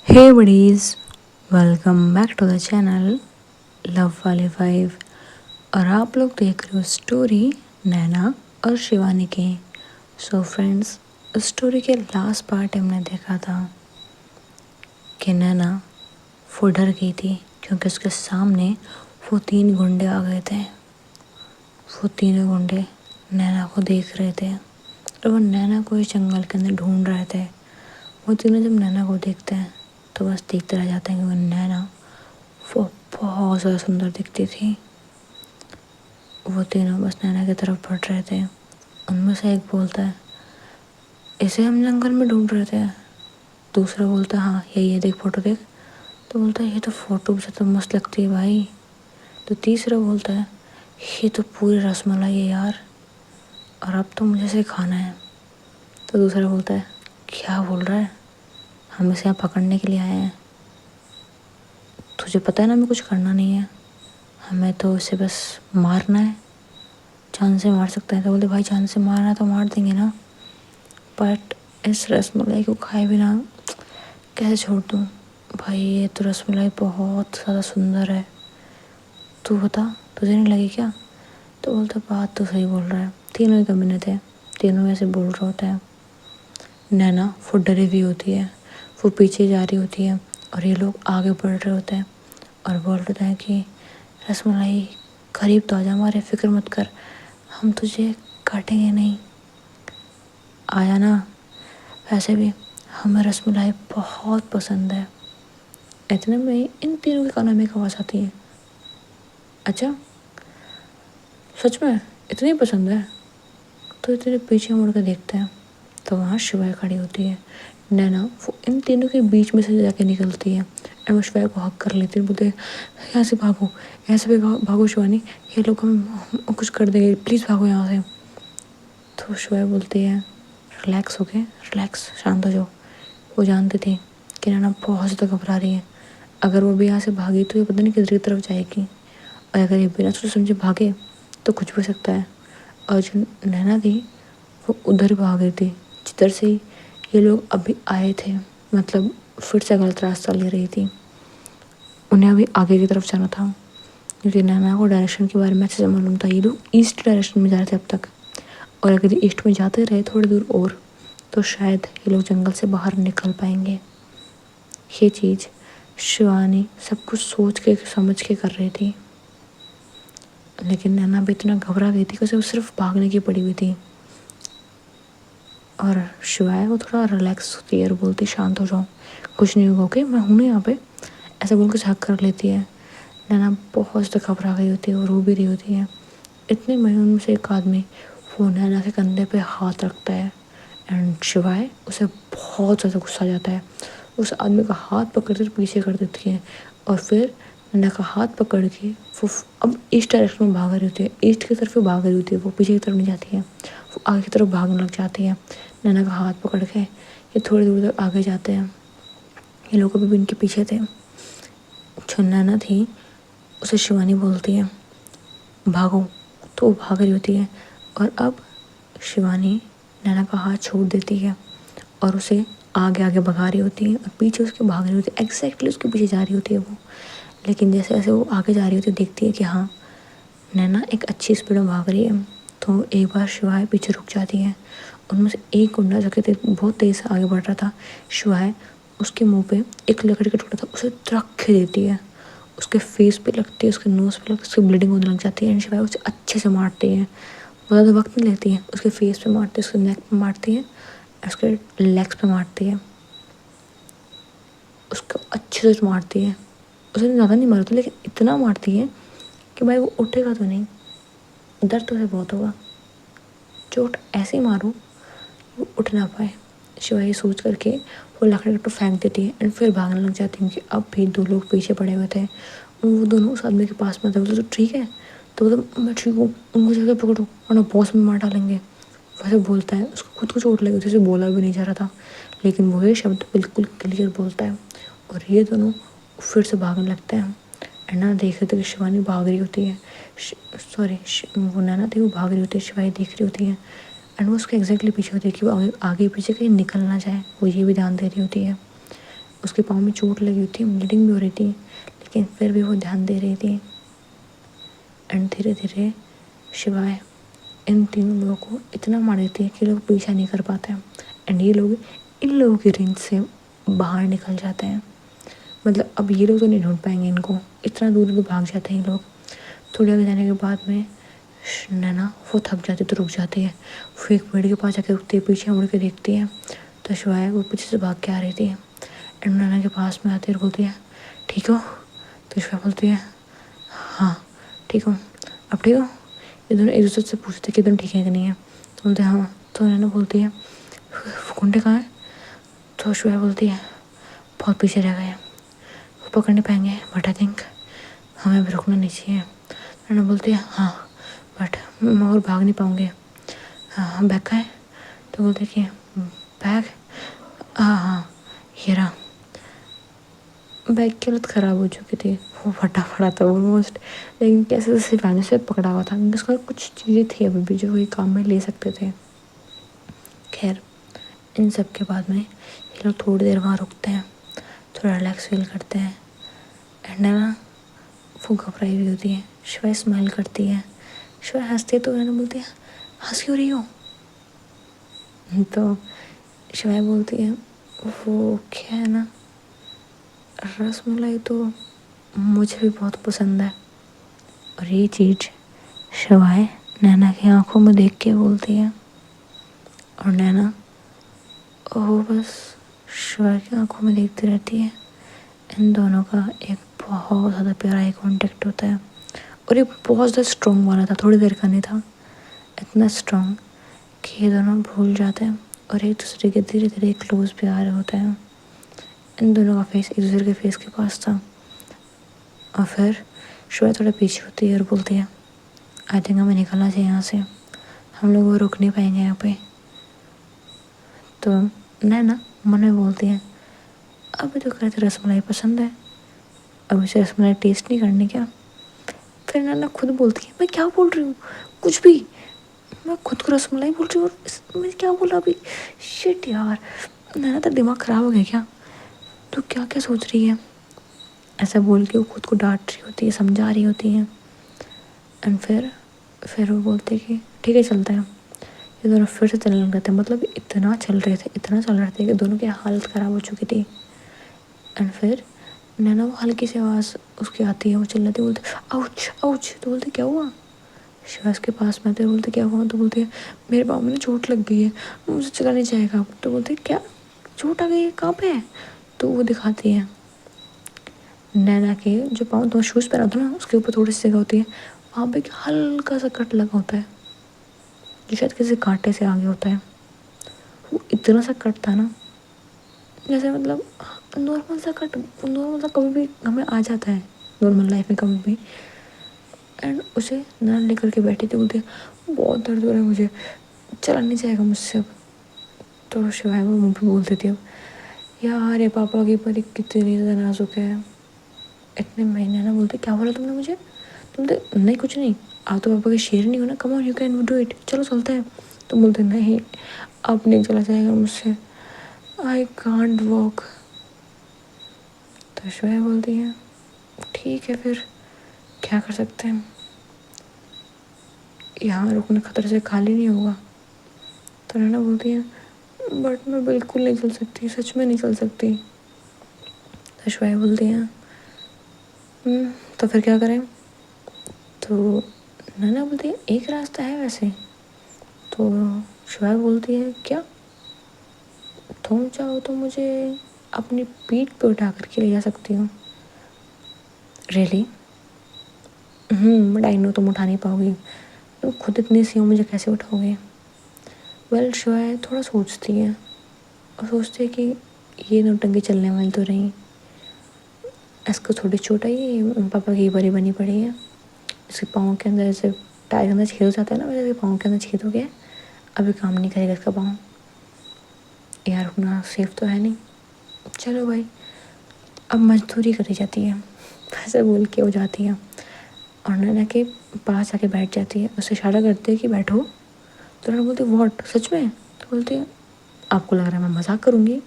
Hey buddies, welcome back to the channel love वाले वाइव। और आप लोग देख रहे हो स्टोरी नैना और शिवानी की। सो फ्रेंड्स, स्टोरी के लास्ट पार्ट हमने देखा था कि नैना वो डर गई थी क्योंकि उसके सामने वो 3 गुंडे आ गए थे। वो तीनों गुंडे नैना को देख रहे थे और वो नैना को इस जंगल के अंदर ढूंढ रहे थे। वो तीनों जब नैना को देखते हैं तो बस देखते रह जाते हैं क्योंकि नैना वो बहुत ज़्यादा सुंदर दिखती थी। वो तीनों बस नैना की तरफ बढ़ रहे थे। उनमें से एक बोलता है, इसे हम जंगल में ढूंढ रहे थे। दूसरा बोलता है, हाँ यही है, देख फोटो देख। तो बोलता है, ये तो फोटो से तो मस्त लगती है भाई। तो तीसरा बोलता है, ये तो पूरी रसमलाई है यार, और अब तो मुझे इसे खाना है। तो दूसरा बोलता है, क्या बोल रहा है, हम इसे यहाँ पकड़ने के लिए आए हैं। तुझे पता है ना हमें कुछ करना नहीं है, हमें तो इसे बस मारना है, जान से मार सकते हैं। तो बोलते, भाई जान से मारना तो मार देंगे ना, बट इस रसमलाई को खाए बिना कैसे छोड़ दूँ भाई, ये तो रसमलाई बहुत ज़्यादा सुंदर है, तू बता तुझे नहीं लगी क्या। तो बोलता, बात तो सही बोल रहा है। तीनों ही कमीने थे, तीनों ऐसे बोल रहे होते हैं। नैना वो डरी हुई होती है, वो पीछे जा रही होती है और ये लोग आगे बढ़ रहे होते हैं और बोल रहे हैं कि रसमलाई करीब तो आ जा हमारे, फिक्र मत कर, हम तुझे काटेंगे नहीं, आया ना। वैसे भी हमें रसमलाई बहुत पसंद है। इतने में ही इन तीनों के कानों में एक आवाज़ आती है, अच्छा सच में इतनी पसंद है। तो इतने पीछे मुड़ कर देखते हैं तो वहाँ शिवाय खड़ी होती है। नैना वो इन तीनों के बीच में से जाके निकलती है और वो शिवाय को हक कर लेती है। बोलते, यहाँ से भागो, यहाँ से भी भागो शिवानी, ये लोग हम कुछ कर देंगे, प्लीज़ भागो यहाँ से। तो शिवाय बोलती है, रिलैक्स हो गए, रिलैक्स, शांत हो जाओ। वो जानती थी कि नैना बहुत ज़्यादा घबरा रही है। अगर वो भी यहाँ से भागी तो ये पता नहीं किधर की तरफ जाएगी, और अगर ये बिना सोचे समझे भागे तो कुछ भी हो सकता है। और जो नैना थी वो उधर भाग रही थी जिधर से ये लोग अभी आए थे, मतलब फिर से गलत रास्ता ले रही थी। उन्हें अभी आगे की तरफ जाना था क्योंकि नैना को डायरेक्शन के बारे में अच्छे से मालूम था। ये लोग ईस्ट डायरेक्शन में जा रहे थे अब तक, और अगर ये ईस्ट में जाते रहे थोड़ी दूर और तो शायद ये लोग जंगल से बाहर निकल पाएंगे। ये चीज़ शिवानी सब कुछ सोच के समझ के कर रही थी, लेकिन नैना भी इतना घबरा गई थी कि उसे सिर्फ भागने की पड़ी हुई थी। और शिवाय वो थोड़ा रिलैक्स होती है और बोलती, शांत हो जाओ, कुछ नहीं होगा, ओके मैं हूँ ना यहाँ पे, ऐसा बोल के झाँक कर लेती है। नैना बहुत ज़्यादा घबरा गई होती है और रो भी रही होती है। इतने में उनमें से एक आदमी वो नैना के कंधे पे हाथ रखता है एंड शिवाय उसे बहुत ज़्यादा गुस्सा आ जाता है। उस आदमी का हाथ पकड़ कर पीछे कर देती है और फिर नैना का हाथ पकड़ के वो अब ईस्ट डायरेक्शन में भाग रही होती है, ईस्ट की तरफ भाग रही होती है, वो पीछे की तरफ नहीं जाती है, वो आगे की तरफ भागने लग जाती है। नैना का हाथ पकड़ के ये थोड़ी दूर तक आगे जाते हैं। ये लोग अभी भी इनके पीछे थे। जो नैना थी उसे शिवानी बोलती है, भागो, तो वो भाग रही होती है और अब शिवानी नैना का हाथ छोड़ देती है और उसे आगे आगे भगा रही होती है और पीछे उसके भाग रही होती है, एग्जैक्टली उसके पीछे जा रही होती है वो। लेकिन जैसे जैसे वो आगे जा रही होती है देखती है कि हाँ नैना एक अच्छी स्पीड में भाग रही है, तो एक बार शिवाय पीछे रुक जाती है। उनमें से एक गुंडा जो कि बहुत तेज़ से आगे बढ़ रहा था, शिवाय उसके मुंह पे एक लकड़ी का टुकड़ा था उसे रख देती है, उसके फेस पे लगती है, उसके नोज़ पे लगती है, उसकी ब्लीडिंग होने लग जाती है एंड शिवाय उसे अच्छे से मारती है। वो ज़्यादा वक्त नहीं लेती है, उसके फेस पे मारती है, उसके नेक पे मारती है, उसके लेग्स पे मारती है, उसको अच्छे से मारती है। उसे ज़्यादा नहीं मारती लेकिन इतना मारती है कि भाई वो उठेगा तो नहीं, दर्द तो उसे बहुत होगा। चोट ऐसे मारो वो उठ ना पाए। शिवाय सोच करके वो लकड़ी को फेंक देती है एंड फिर भागने लग जाती है कि अब भी 2 लोग पीछे पड़े हुए थे। वो दोनों उस आदमी के पास में थे। बोलते, तो ठीक है, तो बोलता, मैं ठीक हूँ, उनको जगह पकड़ो वरना बॉस में मार डालेंगे। वैसे बोलता है, उसको खुद को चोट लगी थी, उसे बोला भी नहीं जा रहा था, लेकिन वही शब्द बिल्कुल क्लियर बोलता है और ये दोनों फिर से भागने लगते हैं। एंड ना देख रहे थे कि शिवानी भाग रही होती है, सॉरी वो नैना थी, वो भाग रही होती है, शिवानी देख रही होती है एंड वो उसके एग्जैक्टली पीछे होती है कि वो आगे पीछे कहीं निकल ना जाए, वो ये भी ध्यान दे रही होती है। उसके पाँव में चोट लगी हुई थी, ब्लीडिंग भी हो रही थी, लेकिन फिर भी वो ध्यान दे रही थी। एंड धीरे धीरे शिवाय इन तीनों लोगों को इतना मार देती है कि लोग पीछा नहीं कर पाते हैं। एंड ये लोग इन लोगों की रेंज से बाहर निकल जाते हैं। मतलब अब ये लोग तो नहीं ढूंढ पाएंगे इनको, इतना दूर दूर भाग जाते हैं ये लोग। थोड़ी आगे जाने के बाद में नैना वो थक जाती तो रुक जाती है। फिर एक पेड़ के पास जाके रुकती है, पीछे मुड़ के देखती है तो शिवाय वो पीछे से भाग के आ रही थी। एंड नैना के पास में आती है और बोलती है ठीक हो? तो शिवाय बोलती है हाँ ठीक हूँ। अब ठीक हो? ये दोनों एक दूसरे से पूछते कि तुम ठीक है कि नहीं है। तो बोलते हाँ। तो नैना बोलती है कुंडे कहाँ है? तो शिवाय बोलती है बहुत पीछे रह गए, वो पकड़ नहीं पाएंगे, बट आई थिंक हमें भी रुकना नहीं चाहिए। नैना बोलती है हाँ बट और भाग नहीं पाऊँगे। हाँ बैग का है? तो बोलते कि बैग हाँ हाँ ये रहा। बैग की हालत ख़राब हो चुकी थी, वो फटा पड़ा था ऑलमोस्ट, लेकिन कैसे जैसे पानी से पकड़ा हुआ था, उसका कुछ चीज़ें थी अभी भी जो ये काम में ले सकते थे। खैर इन सब के बाद में ये लोग थोड़ी देर वहाँ रुकते हैं, थोड़ा रिलैक्स फील करते हैं। एंड ना वो घबराई हुई होती है। शिवाय स्माइल करती है, शिवाय हंसती है तो नैना बोलती है हंस क्यों रही हो? तो शिवाय बोलती है वो क्या है ना, रसमलाई तो मुझे भी बहुत पसंद है। और ये चीज़ शिवाय नैना की आंखों में देख के बोलती है। और नैना वो बस शिवाय की आंखों में देखती रहती है। इन दोनों का एक बहुत ज़्यादा प्यारा एक कॉन्टेक्ट होता है, और ये बहुत ज़्यादा स्ट्रॉन्ग वाला था, थोड़ी देर का नहीं था, इतना स्ट्रॉन्ग कि ये दोनों भूल जाते हैं और एक दूसरे के धीरे धीरे क्लोज भी आ रहे होते हैं। इन दोनों का फेस एक दूसरे के फेस के पास था। और फिर शिवाय थोड़ा पीछे होती है और बोलती है आई थिंक हमें निकलना चाहिए यहाँ से, हम लोग वो रुक नहीं पाएंगे यहाँ पे। तो नैना मन में बोलती है अभी तो कहते रसमलाई पसंद है, अब इसे रसमलाई टेस्ट नहीं करनी क्या? फिर नैना खुद बोलती है मैं क्या बोल रही हूँ, कुछ भी, मैं खुद को रसमलाई बोल रही हूँ और मैं क्या बोला अभी, शिट यार, नैना तो दिमाग ख़राब हो गया क्या? तो क्या क्या सोच रही है? ऐसा बोल के वो खुद को डांट रही होती है, समझा रही होती है। एंड फिर वो बोलते कि ठीक है चलते हैं। ये दोनों फिर से चलने लग गए थे, मतलब इतना चल रहे थे कि दोनों की हालत ख़राब हो चुकी थी। एंड फिर नैना वो हल्की सी आवाज़ उसकी आती है, वो चिल्लाती, बोलते आउच आउच। तो बोलते क्या हुआ? शिवाज के पास में आते बोलते क्या हुआ? तो बोलते मेरे पाँव में ना चोट लग गई है, मुझे चला नहीं जाएगा। तो बोलते क्या चोट आ गई है, कहाँ पे है? तो वो दिखाती है नैना के जो पाँव तो शूज़ पहना था ना, उसके ऊपर थोड़ी सी जगह होती है, वहाँ पे हल्का सा कट लगा होता है जो शायद किसी कांटे से आगे होता है। वो इतना सा कट था ना, जैसे मतलब नॉर्मल सा कट, नॉर्मल सा कभी भी हमें आ जाता है नॉर्मल लाइफ में कभी भी। एंड उसे नैना लेकर के बैठी थी, बोलती बहुत दर्द हो रहा है मुझे, चला नहीं जाएगा मुझसे अब। तो शिवाय वो मुँह पे बोल देती है यार ये पापा की परी कितनी ज़्यादा नाजुक है। इतने महीने ना बोलते क्या बोला तुमने मुझे? तुम बोलते नहीं कुछ नहीं, आप तो पापा के शेर नहीं हो ना, come on you can do it, चलो चलते हैं। तो बोलते नहीं अब नहीं चला जाएगा मुझसे, आई कांट वॉक। तो श्वेता बोलती है ठीक है फिर क्या कर सकते हैं, यहाँ रुकना खतरे से खाली नहीं होगा। तो नैना बोलती है बट मैं बिल्कुल नहीं चल सकती, सच में नहीं चल सकती। तो श्वेता बोलती है तो फिर क्या करें? तो नैना बोलती है एक रास्ता है वैसे। तो श्वेता बोलती है क्या? तुम चाहो तो मुझे अपनी पीठ पे उठा करके ले जा सकती हूँ। रियली? बट आई नो तुम उठा नहीं पाओगी, तुम खुद इतनी सी हो, मुझे कैसे उठाओगे? वेल श्वेता थोड़ा सोचती है और सोचती है कि ये नौटंकी चलने वाली तो रही, इसको थोड़ी चोट आई है, पापा की बड़ी बनी पड़ी है, इसके पाँव के अंदर जैसे टायर के अंदर छेद हो जाता है ना, वैसे पाँव के अंदर छेद हो गया, अभी काम नहीं करेगा इसका पाँव, यार रुकना सेफ तो है नहीं। चलो भाई अब मजदूरी करी जाती है, ऐसे बोल के हो जाती है और नैना के पास आके बैठ जाती है, उससे इशारा करती है कि बैठो। तो नैना बोलती व्हाट, सच में? तो बोलती है आपको लग रहा है मैं मजाक करूँगी?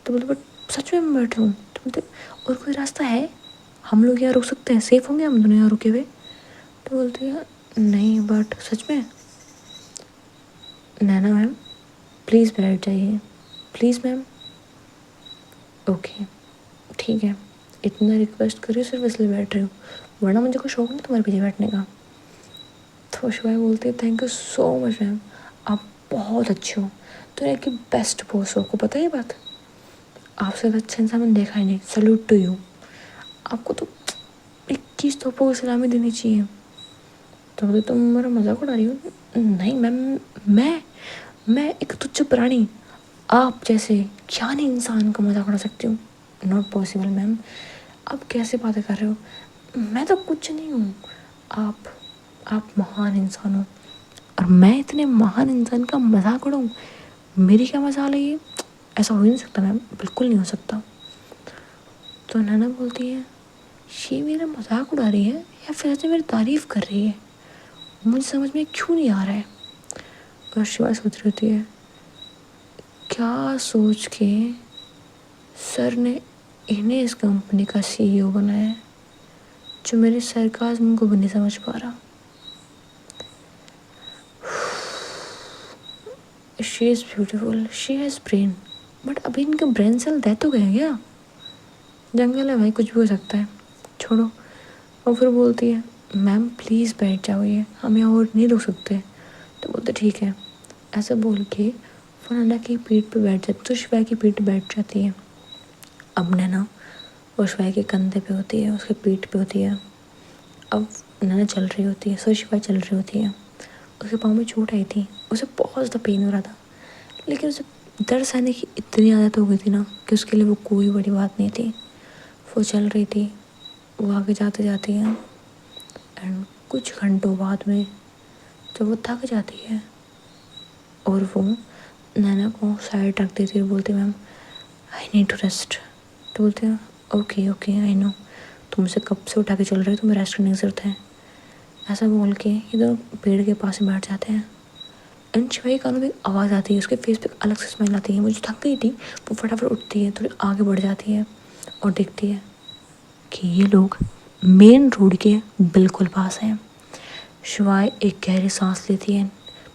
तो बोलते बट सच में मैं बैठ रहा हूँ। तो बोलते और कोई रास्ता है, हम लोग यहाँ रुक सकते हैं, सेफ होंगे हम दोनों यहाँ रुके हुए? तो बोलती है नहीं बट सच में। नैना मैम प्लीज़ बैठ जाइए, प्लीज़ मैम। ओके ठीक है, इतना रिक्वेस्ट कर रही हूँ सिर्फ इसलिए बैठ रही हूँ, वरना मुझे कोई शौक नहीं तुम्हारे पीछे बैठने का। तो शिवाय बोलती है thank you so much ma'am, आप बहुत अच्छे हो, तो एक बेस्ट बॉस हो, आपको पता है ये बात? आपसे अच्छा इंसान मैंने देखा ही नहीं, सल्यूट टू यू। आपको तो 21 तोपों की सलामी देनी चाहिए। तो बोलते तुम मेरा मजाक उड़ा रही हो? नहीं मैम, मैं एक तुच्छ प्राणी आप जैसे ज्ञानी इंसान का मजाक उड़ा सकती हूँ? नॉट पॉसिबल मैम, आप कैसे बातें कर रहे हो? मैं तो कुछ नहीं हूँ, आप महान इंसान हो और मैं इतने महान इंसान का मजाक उड़ाऊँ? मेरी क्या मजाल है ये? ऐसा हो ही नहीं सकता मैम, बिल्कुल नहीं हो सकता। तो नैना बोलती है ये मेरा मजाक उड़ा रही है या फिर सच में मेरी तारीफ कर रही है, मुझे समझ में क्यों नहीं आ रहा है। और शिवा सोच रही होती है क्या सोच के सर ने इन्हें इस कंपनी का CEO बनाया है, जो मेरे सरकाज़्म को भी नहीं समझ पा रहा। She is beautiful, she has brain, but अभी इनका ब्रेन सेल डेथ हो गया क्या? जंगल है भाई, कुछ भी हो सकता है, छोड़ो। और फिर बोलती है मैम प्लीज़ बैठ जाओ, हम यहाँ और नहीं रुक सकते। तो बोलते ठीक है। ऐसा बोल के वो नैना की पीठ पे बैठ जाती, तो शिवाय की पीठ पे बैठ जाती है। अब नैना वो शिवाय के कंधे पे होती है, उसके पीठ पे होती है। अब नैना चल रही होती है, सो शिवाय चल रही होती है। उसके पाँव में चोट आई थी, उसे बहुत ज़्यादा पेन हो रहा था, लेकिन उसे दर्द सहने की इतनी आदत हो गई थी ना कि उसके लिए वो कोई बड़ी बात नहीं थी। वो चल रही थी, वो आगे जाते जाती है एंड कुछ घंटों बाद में जब वो थक जाती है और वो नैना को साइड रख देती है, बोलती ma'am I need to rest. तो बोलते हैं ओके ओके आई नो, तुम उसे कब से उठा के चल रहे हो, तुम्हें रेस्ट करने की ज़रूरत है। ऐसा बोल के ये दोनों पेड़ के पास में बैठ जाते हैं एंड शिवाई कानों में एक आवाज़ आती है, उसके फेस पे अलग से स्माइल आती है। वो जो थक गई थी वो फटाफट उठती है, थोड़ी आगे बढ़ जाती है और देखती है कि ये लोग मेन रोड के बिल्कुल पास हैं। शिवाय एक गहरी सांस लेती है,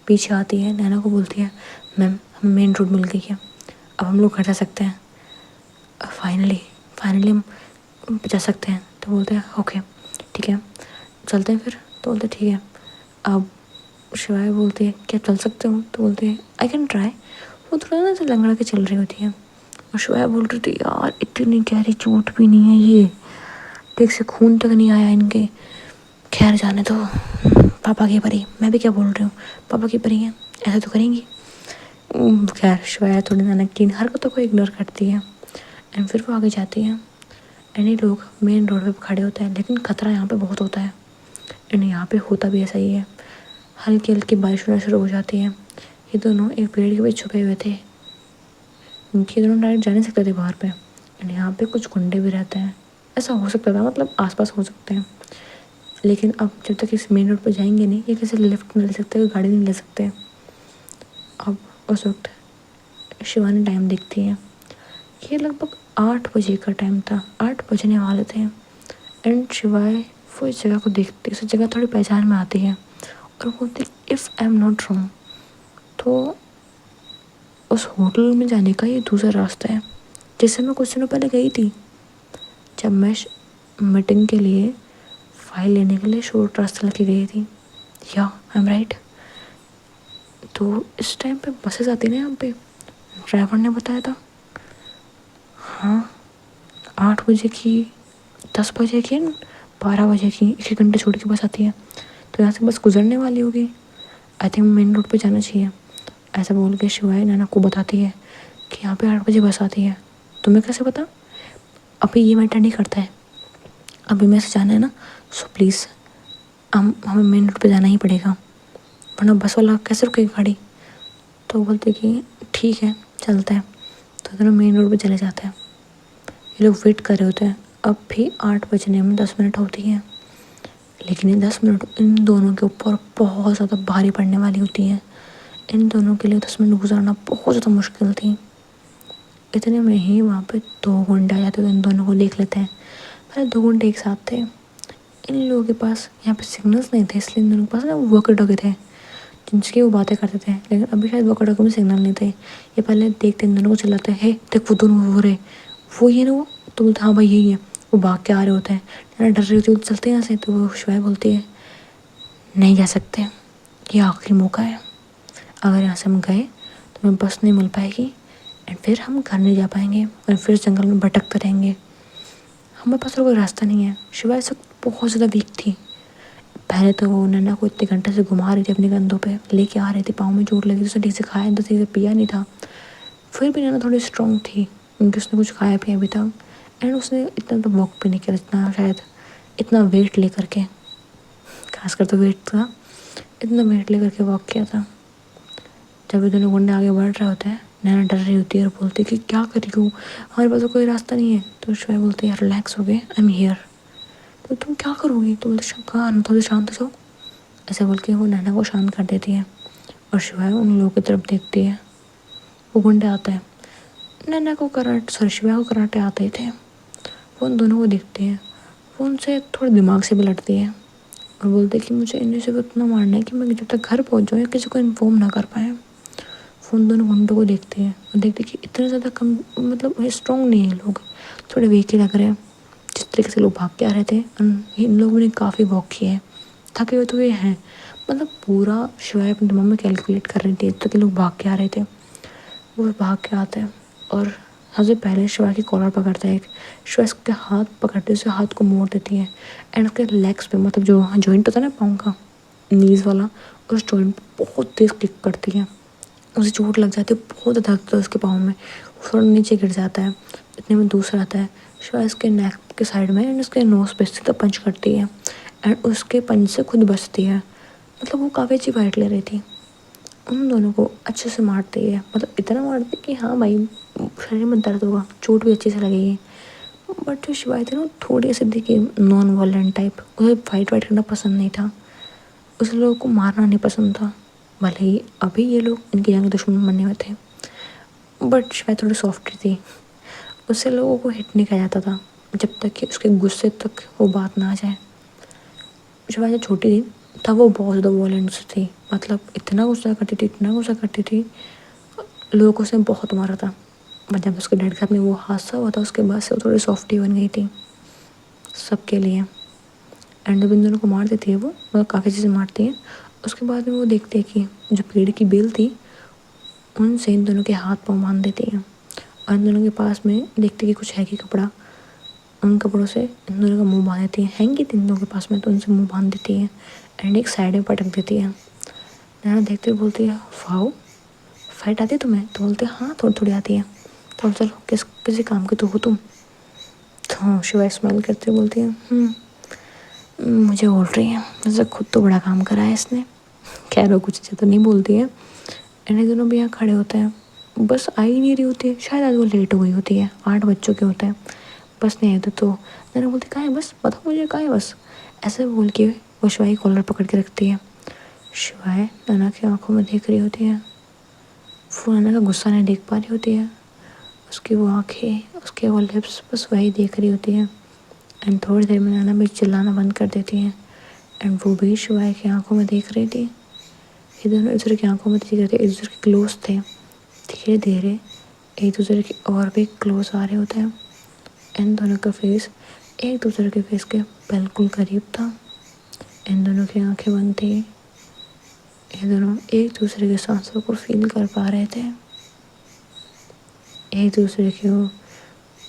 पीछे आती है, नैना को बोलती है मैम हमें मेन रोड मिल गई है, अब हम लोग घर जा सकते हैं, फाइनली हम जा सकते हैं। तो बोलते हैं ओके ठीक है चलते हैं फिर। तो बोलते ठीक है। अब शिवाय बोलती है क्या चल सकते हो? तो बोलते हैं आई कैन ट्राई। वो थोड़ा ना ऐसे लंगड़ा के चल रही होती है और शिवाय बोल रही थी यार इतनी गहरी चोट भी नहीं है, ये ठीक से खून तक नहीं आया इनके, खैर जाने दो, पापा की परी, मैं भी क्या बोल रही हूँ, पापा की परी है, ऐसा तो करेंगी। खैर शिवाय थोड़ी नैना की हरकतों को इग्नोर करती है एंड फिर वो आगे जाती है एंड ये लोग मेन रोड पे खड़े होते हैं, लेकिन खतरा यहाँ पे बहुत होता है एंड यहाँ पे होता भी ऐसा ही है। हल्की हल्की बारिश होना शुरू हो जाती है। ये दोनों एक पेड़ के बीच छुपे हुए थे, ये दोनों डायरेक्ट जा नहीं सकते थे बाहर पे एंड यहाँ पे कुछ गुंडे भी रहते हैं। ऐसा हो सकता था, मतलब आसपास हो सकते हैं, लेकिन अब जब तक इस मेन रोड पर जाएंगे नहीं, ये किसी लिफ्ट नहीं ले सकते, गाड़ी नहीं ले सकते। अब उस वक्त शिवानी टाइम देखती है, ये लगभग 8 बजे का टाइम था, 8 बजने वाले थे एंड शिवाय वो इस जगह को देखती है, उस जगह थोड़ी पहचान में आती है और बोलती if I am not wrong तो उस होटल में जाने का ये दूसरा रास्ता है, जिससे मैं कुछ दिनों पहले गई थी जब मैं मीटिंग के लिए फाइल लेने के लिए शॉर्ट रास्ता लेके गई थी। या आई एम राइट? तो इस टाइम पे बसेस आती ना यहाँ पे, ड्राइवर ने बताया था। हाँ 8 बजे की, 10 बजे की, 12 बजे की, 1 घंटे छोड़ के बस आती है, तो यहाँ से बस गुजरने वाली होगी, आई थिंक मेन रोड पे जाना चाहिए। ऐसा बोल के शिवाय नैना को बताती है कि यहाँ पे 8 बजे बस आती है। तुम्हें कैसे पता? अभी ये मैटर नहीं करता है, अभी मैं से जाना है ना, सो प्लीज़ हमें मेन रोड पे जाना ही पड़ेगा, वरना बस वाला कैसे रुकेगी गाड़ी। तो बोलते कि ठीक है चलते हैं। तो दोनों मेन रोड पे चले जाते हैं। ये लोग वेट कर रहे होते हैं, अब भी 8 बजने में 10 मिनट होती हैं, लेकिन ये 10 मिनट इन दोनों के ऊपर बहुत ज़्यादा भारी पड़ने वाली होती हैं। इन दोनों के लिए 10 मिनट गुजारना बहुत ज़्यादा मुश्किल थी। इतने में ही वहाँ पे 2 गुंडे आ जाते तो इन दोनों को देख लेते हैं। पहले 2 गुंडे एक साथ थे। इन लोगों के पास यहाँ पे सिग्नल्स नहीं थे, इसलिए इन दोनों के पास ना वॉकी टॉकी थे जिनकी वो बातें करते थे। लेकिन अभी शायद वॉकी टॉकी में सिग्नल नहीं थे। ये पहले देखते इन दोनों को चिल्लाते हैं, हे देख वो दोनों हो रहे, वो ये ना वो। तो बोलते हाँ भाई यही है। वो भाग के आ रहे होते हैं, डर रही होती है, चलते हैं यहाँ से। तो वो शिवाय बोलती है नहीं जा सकते, ये आखिरी मौका है। अगर यहाँ से हम गए तो हमें बस नहीं मिल पाएगी एंड फिर हम घर नहीं जा पाएंगे और फिर जंगल में भटकते रहेंगे। हमारे पास और कोई रास्ता नहीं है। शिवाय इस वक्त बहुत ज़्यादा वीक थी। पहले तो वो नन्ना को इतने घंटे से घुमा रही थी अपने कंधों पे, लेके आ रही थी, पाँव में चोट लगी थी, उसने ठीक से खाया नहीं था, ठीक से पिया नहीं था। फिर भी नन्ना थोड़ी स्ट्रॉन्ग थी क्योंकि उसने कुछ खाया पिया भी था एंड उसने इतना तो वॉक भी नहीं किया इतना, शायद इतना वेट लेकर के, खासकर तो वेट था, इतना वेट लेकर के वॉक किया था। जब ये दोनों गुंडे आगे बढ़ रहे होते हैं, नैना डर रही होती है और बोलती है कि क्या कर रही हो, हमारे पास तो कोई रास्ता नहीं है। तो शिवाय बोलते हैं रिलैक्स हो गए, आई एम हियर। तो तुम क्या करोगी? तो बोलते कहाँ आना, थोड़ी शांत हो जाओ। ऐसे बोल के वो नैना को शांत कर देती है और शिवाय उन लोगों की तरफ देखती है। वो गुंडे आते हैं, नैना को कराटे, शिवाय को कराटे आते ही थे। वो उन दोनों को देखती है, वो उनसे थोड़े दिमाग से भी लड़ती है और बोलते कि मुझे इन्हें से इतना मारना है कि मैं जब तक घर पहुँच जाऊँ या किसी को इन्फॉर्म ना कर पाए। वो उन दोनों गुंडों को देखते हैं और देखते कि इतने ज़्यादा कम, मतलब स्ट्रॉन्ग नहीं है लोग, थोड़े वीक ही लग रहे हैं। जिस तरीके से लोग भाग के आ रहे थे, इन लोगों ने काफ़ी वॉक किया है, थके हुए तो ये हैं। मतलब पूरा शिवाय अपने दिमाग में कैलकुलेट कर रही थी, इतने के लोग भाग के आ रहे थे। वो भाग के आते हैं और सबसे पहले शिवाय की कॉलर पकड़ता है एक। शिवाय उसके हाथ पकड़ते उसे हाथ को मोड़ देती है एंड उसके लेग्स पे, मतलब जो जॉइंट होता है ना पाँव का, नीज वाला, उस जॉइंट पे बहुत तेज किक करती है। उसे चोट लग जाती है, बहुत दर्द होता है उसके पाँव में, थोड़ा नीचे गिर जाता है। इतने में दूसरा आता है, शिवाय उसके नेक के साइड में एंड उसके नोज पे सीधा पंच करती है एंड उसके पंच से खुद बचती है। मतलब वो काफ़ी अच्छी फाइट ले रही थी। उन दोनों को अच्छे से मारती है, मतलब इतना मारती है कि हाँ भाई शरीर में दर्द होगा, चोट भी अच्छे से लगेगी। बट जो शिवाय थी ना, थोड़ी ऐसी देखी नॉन वायलेंट टाइप, उसे फाइट वाइट करना पसंद नहीं था, उसे लोगों को मारना नहीं पसंद था। भले ही अभी ये लोग इनके जंग दुश्मन बनने में थे, बट शिवाय थोड़ी सॉफ्ट थी, उससे लोगों को हिट नहीं किया जाता था जब तक कि उसके गुस्से तक वो बात ना आ जाए। शिवाय जब छोटी थी तब वो बहुत ज़्यादा वॉयलेंट थी, मतलब इतना गुस्सा करती थी, इतना गुस्सा करती थी, लोगों को उसने बहुत मारा था। बट जब उसके डैड का में वो हादसा हुआ था, उसके बाद से वो थोड़ी सॉफ्टी बन गई थी सबके लिए। एंड जब इन दोनों को मार देती है वो, मतलब काफ़ी चीज़ें मारती है, उसके बाद में वो देखते हैं कि जो पेड़ की बेल थी उनसे इन दोनों के हाथ पाँव बांध देती है और इन दोनों के पास में देखते कि कुछ है कि कपड़ा, उन कपड़ों से इन दोनों का मुंह बांध देती है। हैंगी थी इन दोनों के पास में, तो उनसे मुंह बांध देती है एंड एक साइड में पटक देती है। नैना देखते हुए बोलती है वाओ, फाइट आती है तुम्हें? तो बोलते हैं हाँ थोड़ी थोड़ी आती है। तो चलो किसी काम के तो हो तुम? तो शिवाय स्माइल करते हुए बोलती है मुझे बोल रही है, जैसे खुद तो बड़ा काम करा है इसने। खैर वो कुछ ज़्यादा नहीं बोलती है एंड ये दोनों भी यहाँ खड़े होते हैं। बस आ ही नहीं रही होती है, शायद आज वो लेट हो गई होती है, 8 बज चुके होते हैं, बस नहीं आते। तो नैना बोलती कहाँ है बस, बताओ मुझे कहाँ है बस, ऐसे बोल के वो शिवाय की कॉलर पकड़ के रखती है। शिवाय नैना की आंखों में देख रही होती है, वो नैना का गुस्सा नहीं देख पा रही होती है, उसकी वो आँखें, उसके वो लिप्स, बस वही देख रही होती है। एंड थोड़ी देर में नैना भी चिल्लाना बंद कर देती है एंड वो भी शिवाय की आंखों में देख रही थी। ये दोनों एक दूसरे की आंखों में देख रहे थे, एक दूसरे के क्लोज थे। धीरे धीरे एक दूसरे के और भी क्लोज आ रहे होते हैं। इन दोनों का फेस एक दूसरे के फेस के बिल्कुल करीब था। इन दोनों की आंखें बंद थी, ये दोनों एक दूसरे के सांसों को फील कर पा रहे थे, एक दूसरे की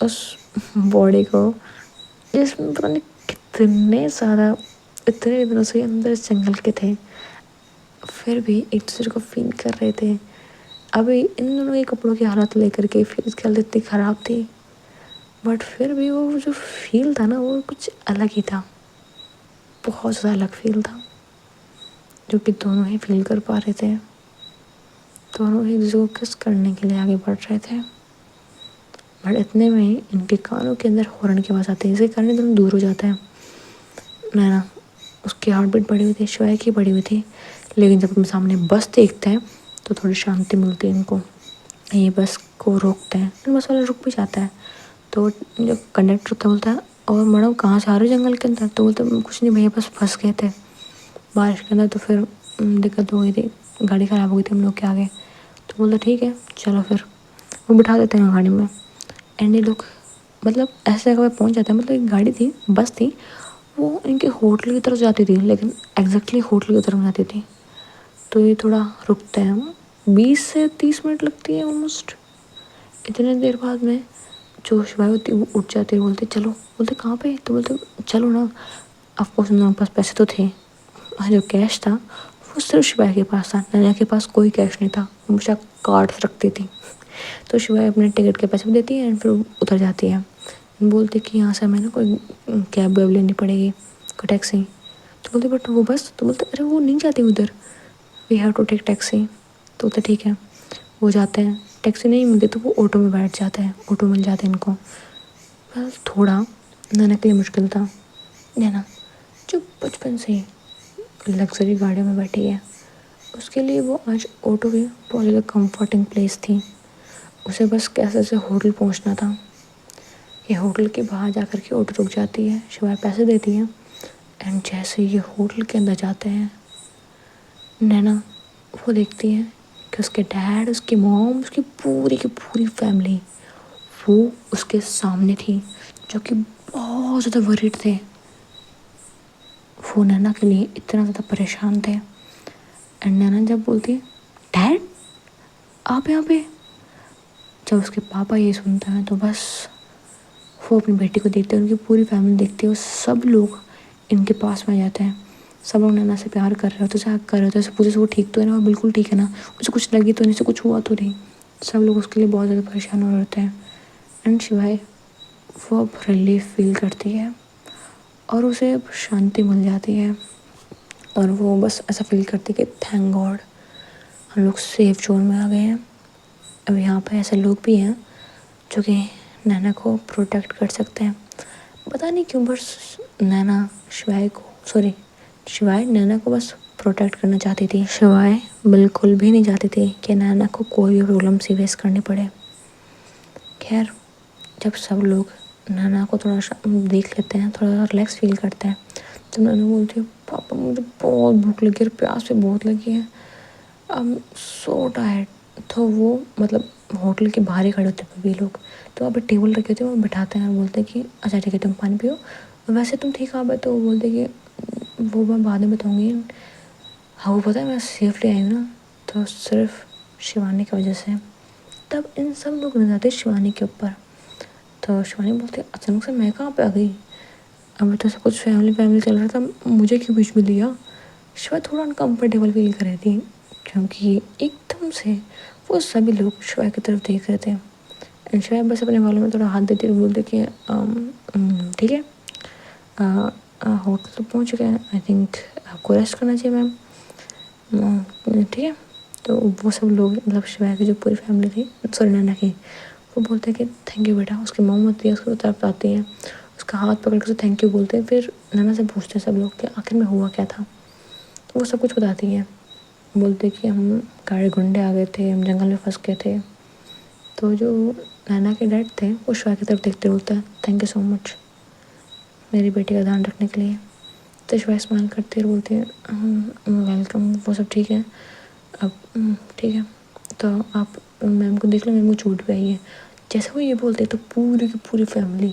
उस बॉडी को, जिसमें पता नहीं कितने ज़्यादा, इतने दिनों से अंदर इस जंगल के थे, फिर भी एक दूसरे को फील कर रहे थे। अभी इन दोनों के कपड़ों की हालत लेकर के फेस की हालत इतनी ख़राब थी, बट फिर भी वो जो फील था ना, वो कुछ अलग ही था, बहुत ज़्यादा अलग फील था, जो कि दोनों ही फील कर पा रहे थे। दोनों एक दूसरे को किस करने के लिए आगे बढ़ रहे थे, बट इतने में ही इनके कानों के अंदर हॉर्न की आवाज़ आती है, जिसके कारण दोनों दूर हो जाते हैं। नैना, उसकी हार्ट बीट बढ़ी हुई थी, शिवाय की बढ़ी हुई थी, लेकिन जब हम सामने बस देखते हैं तो थोड़ी शांति मिलती है इनको। ये बस को रोकते हैं, एंड बस वाला रुक भी जाता है। तो जो कंडक्टर होता है बोलता है, और मैडम कहाँ से आ रहे हो जंगल के अंदर? तो बोलते कुछ नहीं भैया, बस फंस गए थे बारिश के अंदर, तो फिर दिक्कत हो गई थी, गाड़ी ख़राब हो गई थी हम लोग के आगे। तो बोलते ठीक है चलो फिर, वो बिठा देते हैं गाड़ी में। एंड ये लोग मतलब ऐसे जगह पे पहुंच जाते हैं, मतलब एक गाड़ी थी, बस थी, वो इनके होटल की तरफ जाती थी, लेकिन एग्जैक्टली होटल की तरफ जाती थी। तो ये थोड़ा रुकते हैं, 20 से 30 मिनट लगती है ऑलमोस्ट। इतने देर बाद में जो शिवाय होती है वो उठ जाती है, बोलते चलो, बोलते कहाँ पे? तो बोलते चलो ना। ऑफकोर्स उन लोगों के पास पैसे तो थे, और जो कैश था वो सिर्फ शिवाय के पास था, नैना के पास कोई कैश नहीं था, वो हमेशा कार्ड्स रखती थी। तो शिवाय अपने टिकट के पैसे भी देती है एंड फिर उतर जाती है। बोलते कि यहाँ से हमें ना कोई कैब वैब लेनी पड़ेगी, कोई टैक्सी। तो बोलते बट वो बस, तो बोलते अरे वो नहीं जाती उधर, we have to take taxi. तो बोलते ठीक है, वो जाते हैं, टैक्सी नहीं मिलती तो वो ऑटो में बैठ जाते हैं, ऑटो मिल जाते हैं इनको। बस थोड़ा नैना के लिए मुश्किल था। नैना जो बचपन से ही लग्जरी गाड़ियों में बैठी है, उसके लिए वो आज ऑटो भी बहुत ज़्यादा कंफर्टिंग प्लेस थी। उसे बस कैसे से होटल पहुंचना था। ये होटल के बाहर जाकर के ऑटो रुक जाती है, शिवाय पैसे देती है, एंड जैसे ये होटल के अंदर जाते हैं, नैना वो देखती है कि उसके डैड, उसकी मॉम, उसकी पूरी की पूरी फैमिली वो उसके सामने थी, जो कि बहुत ज़्यादा वरीड थे। वो नैना के लिए इतना ज़्यादा परेशान थे। एंड नैना जब बोलती है डैड आप यहाँ पे, जब उसके पापा ये सुनते हैं तो बस वो अपनी बेटी को देखते हैं, उनकी पूरी फैमिली देखती है, और सब लोग इनके पास में आ जाते हैं। सब लोग नैना से प्यार कर रहे होते, उसे हक कर रहे होते, उसे पूछे वो ठीक तो है ना, वो बिल्कुल ठीक है ना, उसे कुछ लगी तो नहीं, उसे कुछ हुआ तो नहीं। सब लोग उसके लिए बहुत ज़्यादा परेशान हो रहे होते हैं। एंड शिवाय वो अब रिलीफ फील करती है और उसे अब शांति मिल जाती है, और वो बस ऐसा फील करती है कि थैंक गॉड हम लोग सेफ जोन में आ गए हैं। अब यहाँ पर ऐसे लोग भी हैं जो कि नैना को प्रोटेक्ट कर सकते हैं। पता नहीं क्यों, बस नैना शिवाय को, सॉरी शिवाय नैना को बस प्रोटेक्ट करना चाहती थी। शिवाय बिल्कुल भी नहीं चाहती थी कि नैना को कोई भी प्रॉब्लम सी फेस करनी पड़े। खैर जब सब लोग नैना को थोड़ा देख लेते हैं, थोड़ा रिलैक्स फील करते हैं, तो नैना बोलती है पापा मुझे बहुत भूख लगी है, प्यास भी बहुत लगी है, आई एम सो टायर्ड। तो वो मतलब होटल के बाहर ही खड़े होते हैं भी लोग, तो वहाँ पे टेबल रखे होते हैं, वो बिठाते हैं और बोलते हैं कि अच्छा ठीक है तुम पानी पियो, वैसे तुम ठीक आ। तो वो बोलते कि वो मैं बाद में बताऊँगी। हाँ वो पता है मैं सेफली आई हूँ ना, तो सिर्फ शिवानी की वजह से। तब इन सब लोग नजर आते शिवानी के ऊपर। तो शिवानी बोलती है अचानक से मैं कहाँ पे आ गई, अभी तो सब कुछ फैमिली चल रहा था, मुझे क्यों बीच में लिया। शिवा थोड़ा अनकम्फर्टेबल फील कर रही थी, क्योंकि एकदम से वो सभी लोग शिवा की तरफ देख रहे थे। एंड शिवा बस अपने बालों में थोड़ा हाथ देते हुए बोलते कि ठीक है, होटल तो पहुँच चुके हैं, आई थिंक आपको रेस्ट करना चाहिए मैम, ठीक है। तो वो सब लोग मतलब शिवा की जो पूरी फैमिली थी, सॉरी नैना की, वो बोलते हैं कि थैंक यू बेटा। उसकी मॉम होती है, उसको तरफ आती है, उसका हाथ पकड़ कर थैंक यू बोलते हैं। फिर नैना से पूछते हैं सब लोग कि आखिर में हुआ क्या था। तो वो सब कुछ बताती है, बोलते कि हम गाड़ी गुंडे आ गए थे, हम जंगल में फंस गए थे। तो जो नैना के डैड थे वो शिवा की तरफ देखते बोलता है थैंक यू सो मच मेरी बेटी का ध्यान रखने के लिए। तो शिवा स्माइल करती है और बोलती है वेलकम, वो सब ठीक है। अब ठीक है, तो आप मैम को देख लो, मैम को चोट भी आई है। जैसे वो ये बोलते हैं तो पूरी की पूरी फैमिली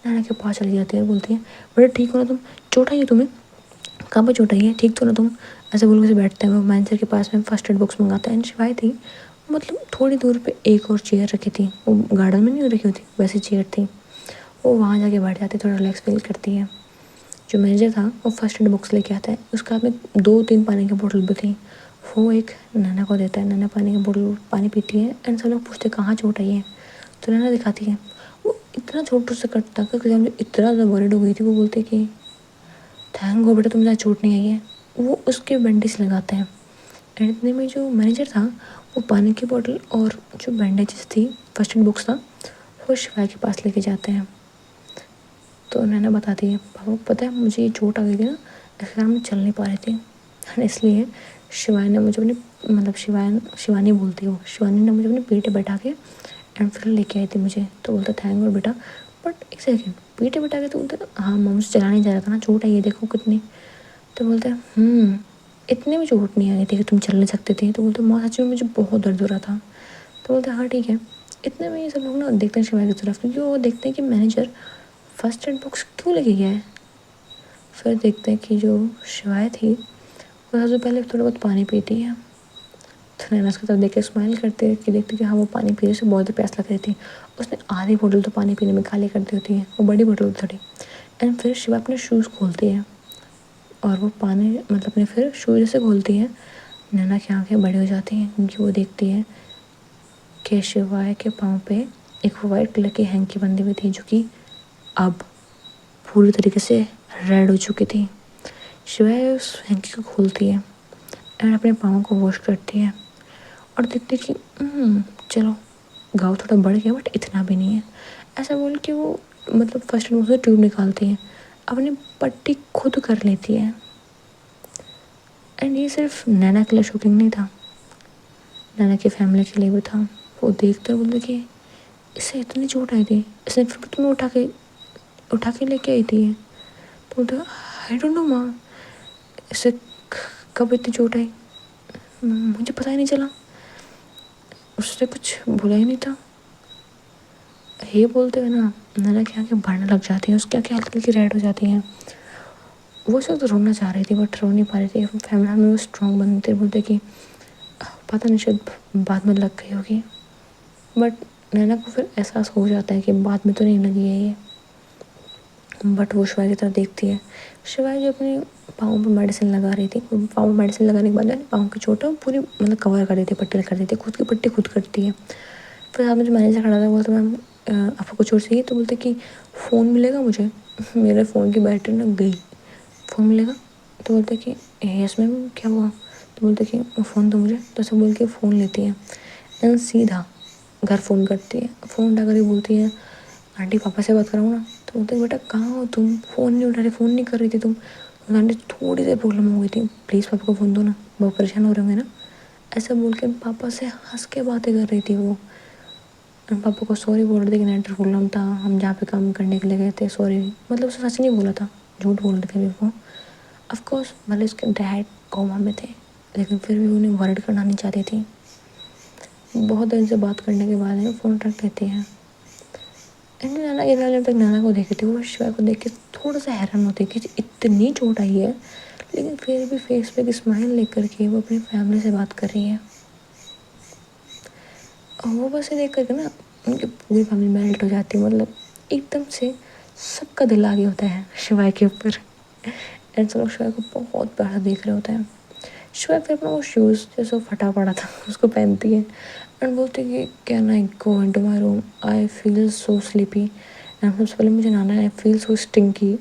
नैना के पास चली जाती है, बोलती है बेटा ठीक हो ना तुम, चोट आई है तुम्हें, कहाँ पर चोट आई है, ठीक तो ना तुम। ऐसे बोल के बैठते हैं, वो मैनेजर के पास में फर्स्ट एड बॉक्स मंगाता है। एंड शिवाय थी मतलब थोड़ी दूर पे एक और चेयर रखी थी, वो गार्डन में नहीं रखी होती वैसी चेयर थी, वो वहाँ जाके बैठ जाती, थोड़ा रिलैक्स फील करती है। जो मैनेजर था वो फर्स्ट एड बॉक्स लेके आता है, उसके हाथ में 2-3 पानी की बोतल भी थी, वो एक नैना को देता है। नैना पानी की बोतल पानी पीती है। एंड सब लोग पूछते कहाँ चोट आई है, तो नैना दिखाती है, वो इतना छोटू से कटता कि मुझे इतना ज़्यादा वरिड हो गई थी। वो बोलते कि थैंक गॉड बेटा तुम ज़्यादा चोट नहीं आई है। वो उसके बैंडेज लगाते हैं। एंड इतने में जो मैनेजर था वो पानी की बोतल और जो बैंडेजेस थी, फर्स्ट एड बॉक्स था, वो शिवाय के पास लेके जाते हैं। तो नैना बताती है पापा पता है मुझे ये चोट आ गई थी ना, इसके कारण मैं चल नहीं पा रही थी, और इसलिए शिवानी ने मुझे अपनी मतलब शिवानी बोलती है वो, शिवानी ने मुझे अपने पेट पे बैठा के एंड फिर लेके आई थी मुझे। तो बोलता थैंक गॉड बेटा। बट एक सेकेंड, पेट पे बैठा के तो बोलता हाँ मम्मी मुझे चला नहीं जा रहा था ना, चोट आई है देखो कितनी। तो बोलते इतने में चोट नहीं आई थी कि तुम चल नहीं सकते थे। तो बोलते माँ सच में मुझे बहुत दर्द हो रहा था। तो बोलते हाँ ठीक है। इतने में ये सब लोग ना देखते हैं शिवाय की तरफ, क्योंकि वो देखते हैं कि मैनेजर फर्स्ट एड बॉक्स क्यों लेके गया है। फिर देखते हैं कि जो शिवाय थी वो सबसे पहले थोड़ा बहुत पानी पीती है। तो नैना उसकी तरफ देख के स्माइल करती है कि देखते कि हाँ वो पानी पी रही, उसे बहुत प्यास लग रही थी। उसने आधी बोतल तो पानी पीने में खाली कर दी होती है, वो बड़ी बोतल थोड़ी। एंड फिर शिवा अपने शूज़ खोलती है और वो पानी मतलब अपने फिर शूज़ जैसे खोलती है, नैना की आंखें बड़ी हो जाती हैं क्योंकि वो देखती है कि शिवाय के पाँव पे एक वाइट कलर की हैंकी बंधी हुई थी जो कि अब पूरी तरीके से रेड हो चुकी थी। शिवाय उस हैंकी को खोलती है एंड अपने पाँव को वॉश करती है और देखती कि चलो घाव थोड़ा बढ़ गया बट इतना भी नहीं है। ऐसा बोल के वो मतलब फर्स्ट एड से ट्यूब निकालती है, अपनी पट्टी खुद कर लेती है। एंड ये सिर्फ नैना के लिए शॉकिंग नहीं था, नैना की फैमिली के लिए भी था। वो देखते बोलते कि इससे इतनी चोट आई थी, इसने फिर तुम्हें उठा के लेके आई थी। तो बोलते आई डोंट नो माँ, इससे कब इतनी चोट आई मुझे पता ही नहीं चला, उसने कुछ बोला ही नहीं था। ये बोलते हुए ना नैना की आंखें भरने लग जाती हैं, उसकी आंखें हल्की हल्की रेड हो जाती हैं। वो सब तो रोना चाह रही थी बट रो नहीं पा रही थी। फैमिली में वो स्ट्रॉन्ग बनते बोलते कि पता नहीं शायद बाद में लग गई होगी। बट नैना को फिर एहसास हो जाता है कि बाद में तो नहीं लगी है ये। बट वो शिवाय की तरफ देखती है। शिवाय जो अपने पाँव पे मेडिसिन लगा रही थी, पाँव में मेडिसिन लगाने के बाद पाँव की चोट पूरी मतलब कवर कर देती है, पट्टी कर देती है, खुद की पट्टी खुद करती है। फिर साथ में जो मैनेजर खड़ा था बोलते मैम आपको कुछ और चाहिए। तो बोलते कि फ़ोन मिलेगा मुझे, मेरे फ़ोन की बैटरी ना गई, फ़ोन मिलेगा। तो बोलते कि यस मैम क्या हुआ। तो बोलते कि फ़ोन दो मुझे। तो ऐसे बोल के फ़ोन लेती है एंड सीधा घर फ़ोन करती है। फ़ोन उठा कर बोलती है आंटी पापा से बात कराऊँ ना। तो बोलते बेटा कहाँ हो तुम, फ़ोन नहीं उठा रही, फ़ोन नहीं कर रही थी तुम। तो आंटी थोड़ी सी प्रॉब्लम हो गई थी, प्लीज़ पापा को फ़ोन दो ना, बहुत परेशान हो रहे होंगे ना। ऐसा बोल के पापा से हंस के बातें कर रही थी वो। पापा को सॉरी बोल रहे थे कि नेटवर्क प्रॉब्लम था, हम जहाँ पे काम करने के लिए गए थे, सॉरी। मतलब उसने सच नहीं बोला था, झूठ बोल रहे थे वो। ऑफकोर्स भले उसके डैड कोमा में थे लेकिन फिर भी उन्हें वर्ड करना नहीं चाहती थी। बहुत दिन से बात करने के बाद वो फ़ोन रख देती है। नैना इतना जब तक नैना को देखी थी वो शिवाय को देख के थोड़ा सा हैरान होती कि इतनी चोट आई है लेकिन फिर भी फेस पे एक स्माइल लेकर के वो अपनी फैमिली से बात कर रही है। और वो बस ये देख करके ना उनकी पूरी फैमिली मेल्ट हो जाती है, मतलब एकदम से सबका दिल आगे होता है शिवाय के ऊपर। एंड सब लोग शिवाय को बहुत प्यार से देख रहे होते हैं। शिवाय फिर अपना वो शूज़ जैसे फटा पड़ा था उसको पहनती है एंड बोलती है कि can I go in to my room, I feel so sleepy. And सबसे पहले मुझे नहाना है, आई फील सो स्टिंकी,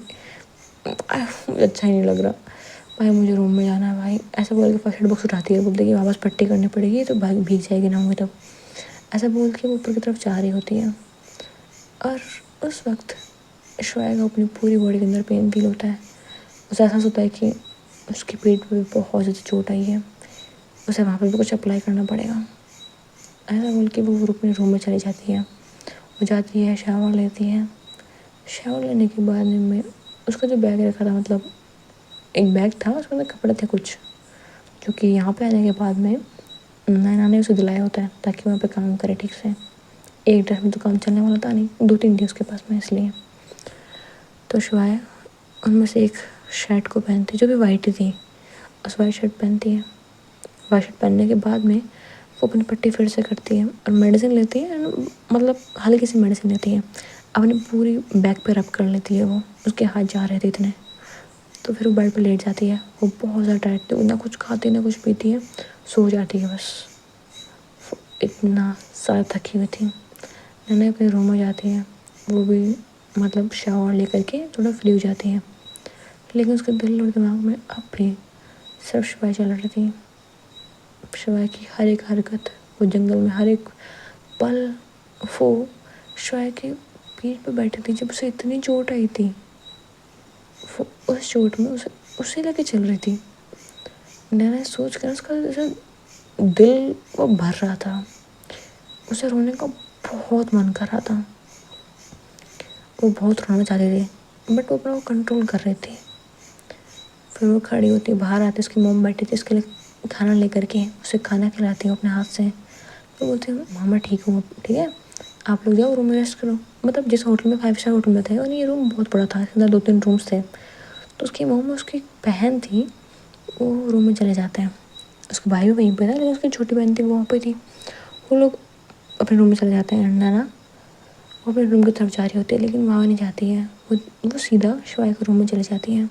मुझे अच्छा ही नहीं लग रहा भाई, मुझे रूम में जाना है भाई। ऐसा बोल के फर्स्ट एड बॉक्स उठाती है, बोलती है कि वापस पट्टी करनी पड़ेगी तो भाई भीग जाएगी ना होंगे तब। ऐसा बोल के वो ऊपर की तरफ जा रही होती है और उस वक्त श्रेया को अपनी पूरी बॉडी के अंदर पेन फील होता है। उसे एहसास होता है कि उसके पेट पे बहुत ज़्यादा चोट आई है, उसे वहाँ पर भी कुछ अप्लाई करना पड़ेगा। ऐसा बोल के वो अपने रूम में चली जाती है। वो जाती है, शावर लेती है। शावर लेने के बाद में उसका जो बैग रखा था, मतलब एक बैग था उसके अंदर कपड़े थे कुछ, जो कि यहाँ पे आने के बाद में नैना ने उसे दिलाया होता है ताकि वहाँ पे काम करे ठीक से। एक ड्रेस में तो काम चलने वाला था नहीं, 2-3 थी उसके पास में, इसलिए। तो शिवाय उनमें से एक शर्ट को पहनती जो भी वाइट ही थी, उस वाइट शर्ट पहनती है। वाइट शर्ट पहनने के बाद में वो अपनी पट्टी फिर से करती है और मेडिसिन लेती है, मतलब हल्की सी मेडिसिन लेती है, अपनी पूरी बैक पे रब कर लेती है। वो उसके हाथ जा रहे थे इतने। तो फिर वो बेड पे लेट जाती है। वो बहुत ज़्यादा टायर्ड थी, ना कुछ खाती ना कुछ पीती है, सो जाती है बस। इतना सारा थकी हुई थी। नैना अपने रूम में जाती है, वो भी मतलब शावर लेकर के थोड़ा फ्री हो जाती है, लेकिन उसके दिल और दिमाग में अब भी सिर्फ शिवाय चल रही थी। शिवाय की हर एक हरकत, वो जंगल में हर एक पल, वो शिवाय के पीठ पे बैठी थी जब उसे इतनी चोट आई थी, वो उस चोट में उसे लेके चल रही थी। नैना सोच कर उसका जैसे दिल वो भर रहा था, उसे रोने का बहुत मन कर रहा था, वो बहुत रोना चाहती थी बट वो अपना वो कंट्रोल कर रही थी। फिर वो खड़ी होती, बाहर आती, उसकी मॉम बैठी थी उसके लिए खाना लेकर के, उसे खाना खिलाती हूँ अपने हाथ से। तो बोलती हूँ मामा ठीक हूँ, ठीक है, आप लोग जाओ रूम में रेस्ट करो। मतलब जिस होटल में 5 स्टार होटल में थे, और ये रूम बहुत बड़ा था, इसके अंदर 2-3 रूम्स थे। तो उसकी मॉम, उसकी बहन थी, वो रूम में चले जाते हैं। उसका भाई भी वहीं पे था, लेकिन उसकी छोटी बहन थी वो वहाँ पे थी। वो लोग अपने रूम में चले जाते हैं। नैना वो अपने रूम की तरफ जा रही होती है, लेकिन वहाँ नहीं जाती है, वो सीधा शिवाय के रूम में चली जाती है।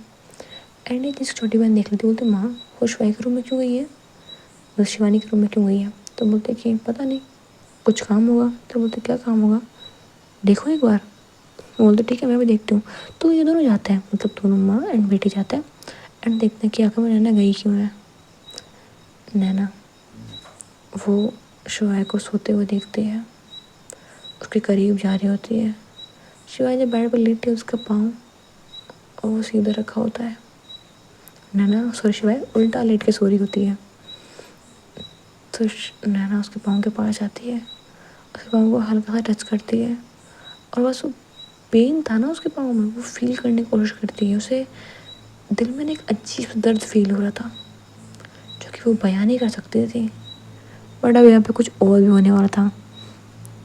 एंड ये जिसकी छोटी बहन देख लेती, बोलती माँ वो शिवाय के रूम में क्यों गई है, बस शिवानी के रूम में क्यों गई है। तो बोलते कि पता नहीं, कुछ काम होगा। तो बोलते क्या काम होगा, देखो एक बार। बोलते ठीक है मैं भी देखती हूँ। तो ये दोनों जाते हैं, मतलब दोनों माँ एंड बेटी जाते हैं एंड देखते हैं कि आखिर में नैना गई क्यों है। नैना वो शिवाय को सोते हुए देखती है, उसके करीब जा रही होती है। शिवाय जब बेड पर लेटी है, उसका पाँव और वो सीधा रखा होता है। नैना सॉरी शिवाय उल्टा लेट के सो रही होती है। तो नैना उसके पाँव के पास जाती है, उसके पाँव को हल्का सा टच करती है, और बस वो पेन था ना उसके पाँव में, वो फील करने की कोशिश करती है। उसे दिल में एक अजीब दर्द फील हो रहा था, जो कि वो बयान नहीं कर सकती थी। बट अब यहाँ पे कुछ और भी होने वाला था,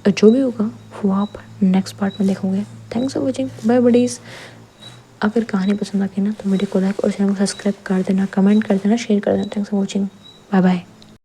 और जो भी होगा वो आप नेक्स्ट पार्ट में देखोगे। Thanks for watching, bye buddies. अगर कहानी पसंद आ गई ना तो वीडियो को लाइक और चैनल को सब्सक्राइब कर देना, कमेंट कर देना, शेयर कर देना। Thanks for watching, bye bye.